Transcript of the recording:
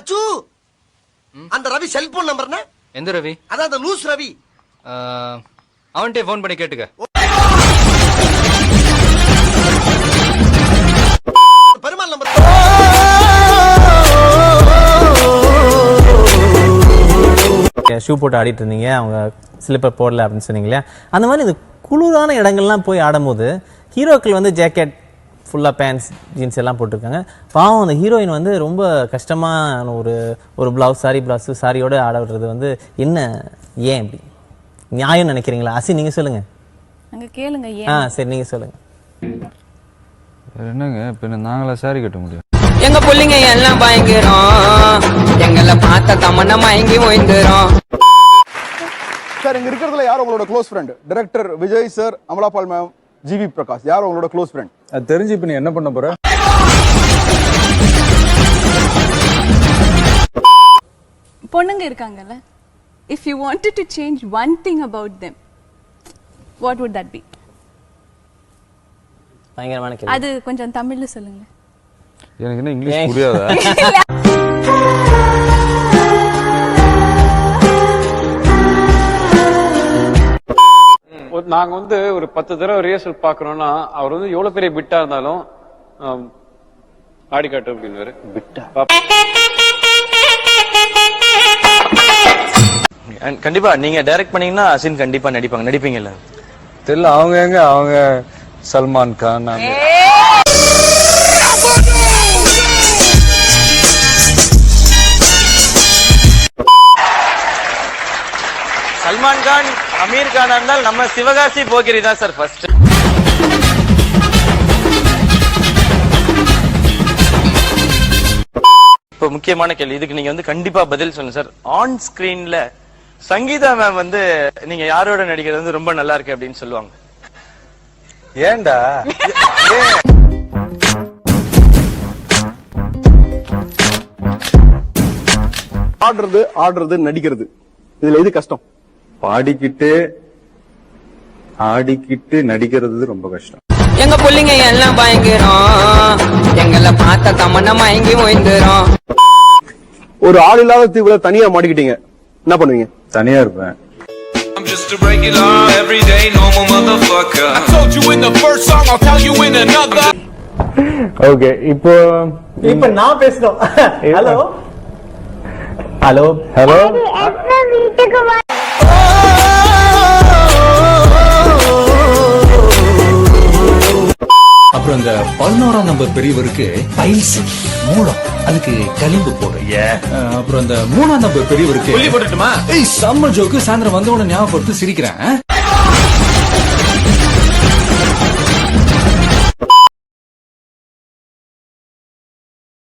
மச்சு அந்த Ravi cellphone number என்ன? எந்த ரவி? அதான் அந்த லூஸ் ரவி. அவன்கிட்ட போன் பண்ணி கேட்டுக்க. பெருமாள் நம்பர். ஷூ போட்டு ஆடிட்டு இருந்தீங்க, அவங்க ஸ்லிப்பர் போடல அப்படின்னு சொன்னீங்களே, அந்த மாதிரி இந்த குளிரான இடங்கள்லாம் போய் ஆடும்போது ஹீரோக்கள் வந்து ஜாக்கெட் ஃபுல்லாக பேண்ட்ஸ் ஜீன்ஸ் எல்லாம் போட்டிருக்காங்க. பாவம் அந்த ஹீரோயின் வந்து ரொம்ப கஷ்டமான ஒரு ப்ளவுஸ் சாரியோடு ஆட விடுறது வந்து என்ன, ஏன் இப்படி நியாயம் நினைக்கிறீங்களா? அசி நீங்கள் சொல்லுங்கள். அங்கே கேளுங்க ஏன். சரி நீங்கள் சொல்லுங்கள். என்னங்க இப்போ நாங்களா சாரி கட்ட முடியும்? எங்க பிள்ளைங்க எல்லாம் பயங்கரம், எங்களை பார்த்த தமன்னா மயங்கி ஓய்ந்துரும். சார் இங்க இருக்கிறதுல யார் உங்களோட close friend? Director Vijay sir, Amala Paul ma'am, GV Prakash, யார் உங்களோட க்ளோஸ் ஃப்ரெண்ட்? அது தெரிஞ்சு இப்போ நீ என்ன பண்ண போற? பொண்ணுங்க இருக்காங்கல்ல, if you wanted to change one thing about them, what would that be? பயங்கரமான கேள்வி. அது கொஞ்சம் தமிழ்ல சொல்லுங்க. எனக்கு என்ன இங்கிலீஷ் புரியாதா? நாங்க வந்து ஒரு 10 தடவை ரிஹர்சல் பாக்குறோம்னா அவர் வந்து எவ்வளவு பெரிய பிட்டா இருந்தாலும் ஆடி காட்டு அப்படின்னு கண்டிப்பா நீங்க டைரக்ட் பண்ணீங்கன்னா அசின் கண்டிப்பா நடிப்பீங்கல்ல? தெரியல, அவங்க சல்மான் கான். சல்மான் கான், அமீர் கான் இருந்தால் நம்ம சிவகாசி போகிரி தான் சார் ஃபர்ஸ்ட். இப்போ முக்கியமான கேள்வி, இதுக்கு நீங்க வந்து கண்டிப்பா பதில் சொல்லுங்க சார். ஆன் ஸ்கிரீன்ல சங்கீதா மேம் வந்து நீங்க யாரோட நடிக்கிறது வந்து ரொம்ப நல்லா இருக்கு அப்படின்னு சொல்லுவாங்க. ஏண்டா ஆடுறது நடிக்கிறது, இதுல எது கஷ்டம்? பாடிக்கிட்டு ஆடிக்கிட்டு நடிக்கிறது ரொம்ப கஷ்டம். எங்க பிள்ளைங்க எல்லாம் பயங்கரம், எங்களை பார்த்த தமன்னா மயங்கி ஓய்ந்துரும். ஒரு ஆள் இல்லாத தீவுல தனியா மாட்டிக்கிட்டீங்க, என்ன பண்ணுவீங்க? தனியா இருப்பேன். I'm just a regular, everyday, normal motherfucker. I told you in the first song, I'll tell you in another. Okay, இப்போ நான் பேசணும். ஹலோ அப்புறம் இந்த 11ஆம் நம்பர் பெரியவருக்கு பைல்ஸ் மூலம், அதுக்கு களிம்பு போடு. அப்புறம் இந்த 3ஆம் நம்பர் பெரியவருக்கு செம்ம ஜோக்கு சாயந்தரம் வந்த உடனே ஞாபகப்படுத்தி சிரிக்கிறேன்.